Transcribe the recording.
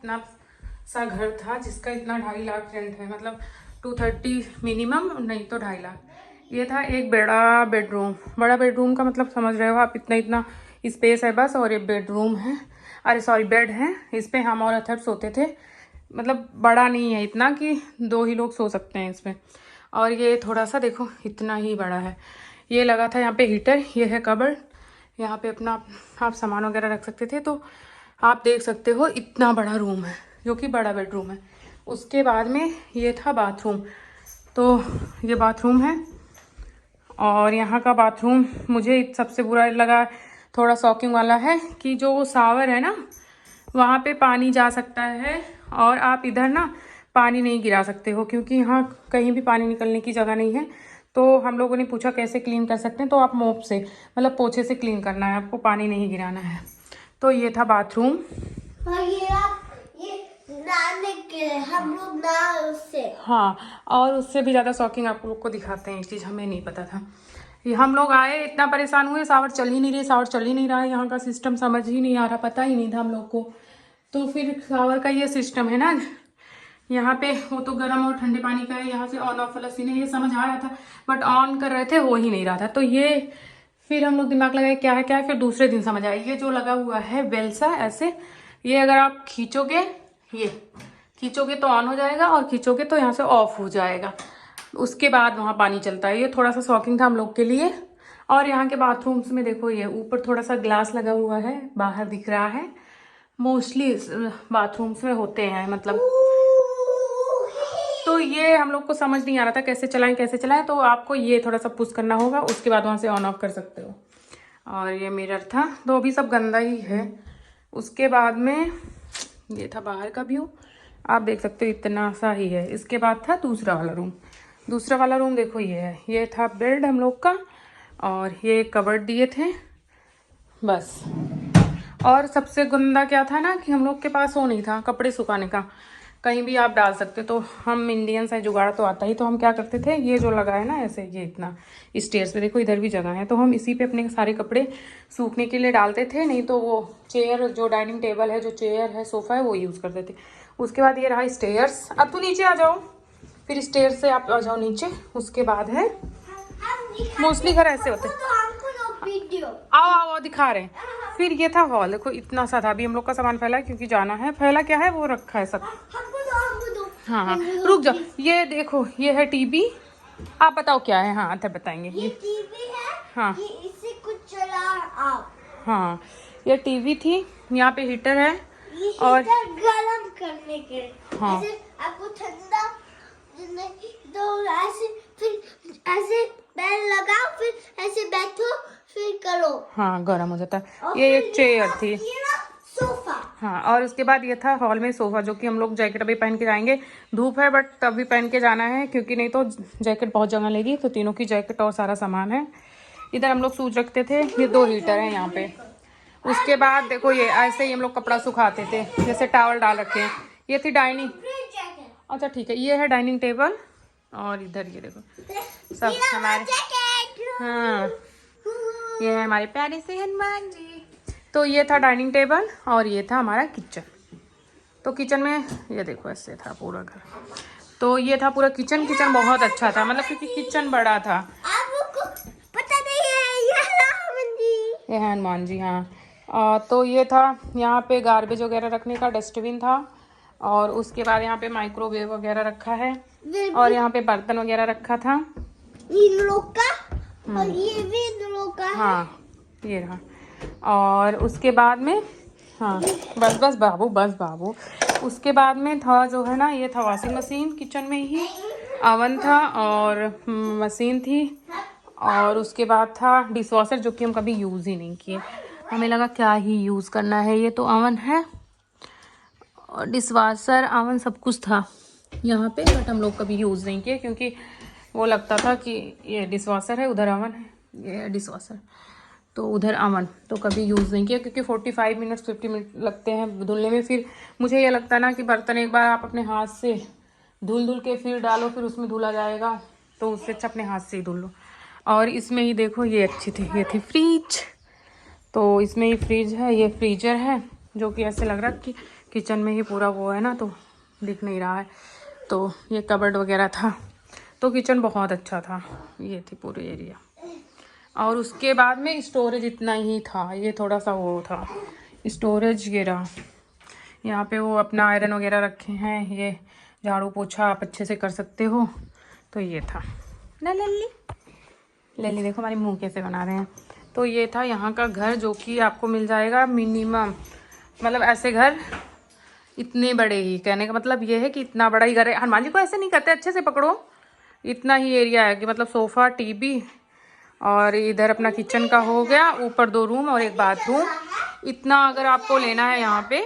इतना सा घर था जिसका इतना 2.5 लाख रेंट है, मतलब 230 मिनिमम, नहीं तो 2.5 लाख। ये था एक बड़ा बेडरूम। बड़ा बेडरूम का मतलब समझ रहे हो आप, इतना इतना स्पेस है बस। और ये बेडरूम है, अरे सॉरी बेड है। इस पे हम और अथर्व सोते थे। मतलब बड़ा नहीं है इतना कि 2 ही लोग सो सकते हैं इसमें। और ये थोड़ा सा देखो इतना ही बड़ा है। ये लगा था यहाँ पे हीटर। ये है कबर्ड, यहाँ पे अपना आप सामान वगैरह रख सकते थे। तो आप देख सकते हो इतना बड़ा रूम है, जो कि बड़ा बेडरूम है। उसके बाद में ये था बाथरूम। तो ये बाथरूम है, और यहाँ का बाथरूम मुझे सबसे बुरा लगा, थोड़ा शॉकिंग वाला है कि जो शावर है ना, वहाँ पे पानी जा सकता है और आप इधर ना पानी नहीं गिरा सकते हो, क्योंकि यहाँ कहीं भी पानी निकलने की जगह नहीं है। तो हम लोगों ने पूछा कैसे क्लीन कर सकते हैं, तो आप मोप से, मतलब पोछे से क्लीन करना है आपको, पानी नहीं गिराना है। तो ये था बाथरूम। नहाने के हम लोग नहा उससे। हाँ, और उससे भी ज़्यादा शॉकिंग आप लोग को दिखाते हैं। एक चीज़ हमें नहीं पता था। ये हम लोग आए इतना परेशान हुए, शावर चल ही नहीं रही, शावर चल ही नहीं रहा है। यहाँ का सिस्टम समझ ही नहीं आ रहा, पता ही नहीं था हम लोग को। तो फिर शावर का ये सिस्टम है ना, यहाँ पे वो तो गर्म और ठंडे पानी का है, यहाँ से ऑन ऑफ वाला सीन है। ये समझ आ रहा था, बट ऑन कर रहे थे हो ही नहीं रहा था। तो ये फिर हम लोग दिमाग लगाए क्या है क्या है, फिर दूसरे दिन समझ आया। ये जो लगा हुआ है बेलसा ऐसे, ये अगर आप खींचोगे, ये खींचोगे तो ऑन हो जाएगा, और खींचोगे तो यहाँ से ऑफ हो जाएगा। उसके बाद वहाँ पानी चलता है। ये थोड़ा सा शॉकिंग था हम लोग के लिए। और यहाँ के बाथरूम्स में देखो, ये ऊपर थोड़ा सा ग्लास लगा हुआ है, बाहर दिख रहा है। मोस्टली बाथरूम्स में होते हैं, मतलब। तो ये हम लोग को समझ नहीं आ रहा था कैसे चलाएं। तो आपको ये थोड़ा सा पुश करना होगा, उसके बाद वहाँ से ऑन ऑफ कर सकते हो। और ये मिरर था, तो अभी सब गंदा ही है। उसके बाद में ये था बाहर का व्यू, आप देख सकते हो इतना सा ही है। इसके बाद था दूसरा वाला रूम देखो, ये है। ये था बेड हम लोग का, और ये कबर्ड दिए थे बस। और सबसे गंदा क्या था ना, कि हम लोग के पास वो नहीं था कपड़े सुखाने का, कहीं भी आप डाल सकते। तो हम इंडियंस हैं, जुगाड़ तो आता ही। तो हम क्या करते थे, ये जो लगा है ना ऐसे, ये इतना स्टेयर्स पे देखो, इधर भी जगह है, तो हम इसी पे अपने सारे कपड़े सूखने के लिए डालते थे। नहीं तो वो चेयर, जो डाइनिंग टेबल है, जो चेयर है, सोफा है, वो यूज़ करते थे। उसके बाद ये रहा स्टेयर्स। अब तू नीचे आ जाओ, फिर स्टेयर से आप आ जाओ नीचे। उसके बाद है, मोस्टली घर ऐसे होते हैं। आओ आओ दिखा रहे हैं। फिर ये था हॉल, देखो इतना सा था। अभी हम लोग का सामान फैला है, क्योंकि जाना है। फैला क्या है वो रखा है सब। हाँ हाँ रुक जाओ, ये देखो, ये है टीवी। आप बताओ क्या है। हाँ अच्छा बताएंगे। ये टीवी है। हाँ ये इससे कुछ चला आप। हाँ, ये टीवी थी। यहाँ पे हीटर है, ये और गरम करने के। हाँ, ऐसे आपको ठंडा तो ऐसे, फिर ऐसे पैर लगाओ, फिर ऐसे बैठो, फिर करो। हाँ गर्म हो जाता है। ये एक चेयर थी। सोफा। हाँ, और उसके बाद ये था हॉल में सोफा, जो कि हम लोग जैकेट अभी पहन के जाएंगे। धूप है बट तब भी पहन के जाना है, क्योंकि नहीं तो जैकेट बहुत जगह लेगी। तो तीनों की जैकेट और सारा सामान है। इधर हम लोग सूज रखते थे। ये 2 हीटर हैं यहाँ पे। उसके बाद देखो, ये ऐसे ही हम लोग कपड़ा सुखाते थे, जैसे टावल डाल रखे हैं। ये थी डाइनिंग, अच्छा ठीक है, ये है डाइनिंग टेबल। और इधर ये देखो सब हमारे, हाँ ये है हमारे प्यारे से हनुमान जी। तो ये था डाइनिंग टेबल, और ये था हमारा किचन। तो किचन में ये देखो ऐसे था पूरा घर। तो ये था पूरा किचन। किचन बहुत अच्छा था, मतलब क्योंकि किचन बड़ा था। आपको पता नहीं है, ये है हनुमान जी, हाँ। तो ये था, यहाँ पे गार्बेज वगैरह रखने का डस्टबिन था। और उसके बाद यहाँ पे माइक्रोवेव वगैरह रखा है, और यहाँ पे बर्तन वगैरह रखा था। इन लोग का, और ये भी इन लोग का है। हाँ ये रहा। और उसके बाद में, हाँ बस बाबू। उसके बाद में था जो है ना, ये था वॉशिंग मशीन किचन में ही, अवन था और मशीन थी। और उसके बाद था डिशवॉशर, जो कि हम कभी यूज़ ही नहीं किए। हमें लगा क्या ही यूज़ करना है। ये तो अवन है, और डिशवॉशर, अवन सब कुछ था यहाँ पे, बट हम लोग कभी यूज़ नहीं किए, क्योंकि वो लगता था कि ये डिशवॉशर है, उधर अवन है, ये डिशवॉशर तो उधर अवन, तो कभी यूज़ नहीं किया। क्योंकि 45 मिनट 50 मिनट लगते हैं धुलने में। फिर मुझे ये लगता है ना कि बर्तन एक बार आप अपने हाथ से धुल के फिर डालो, फिर उसमें धुला जाएगा, तो उससे अच्छा अपने हाथ से ही धुल लो। और इसमें ही देखो, ये अच्छी थी, ये थी फ्रिज। तो इसमें ही फ्रिज है, ये फ्रीजर है, जो कि ऐसे लग रहा है कि किचन में ही पूरा वो है ना, तो दिख नहीं रहा है। तो ये कबर्ड वगैरह था, तो किचन बहुत अच्छा था। ये थी पूरी एरिया, और उसके बाद में स्टोरेज इतना ही था। ये थोड़ा सा वो था स्टोरेज। ये रहा, यहाँ पे वो अपना आयरन वगैरह रखे हैं। ये झाड़ू पोछा आप अच्छे से कर सकते हो। तो ये था ना लल्ली, लल्ली देखो हमारे मुंह कैसे बना रहे हैं। तो ये था यहाँ का घर, जो कि आपको मिल जाएगा मिनिमम, मतलब ऐसे घर इतने बड़े ही, कहने का मतलब ये है कि इतना बड़ा ही घर है। हनुमान जी को ऐसे नहीं करते, अच्छे से पकड़ो। इतना ही एरिया है कि मतलब सोफ़ा, टीवी, और इधर अपना किचन का हो गया, ऊपर 2 रूम और 1 बाथरूम। इतना अगर आपको लेना है यहाँ पे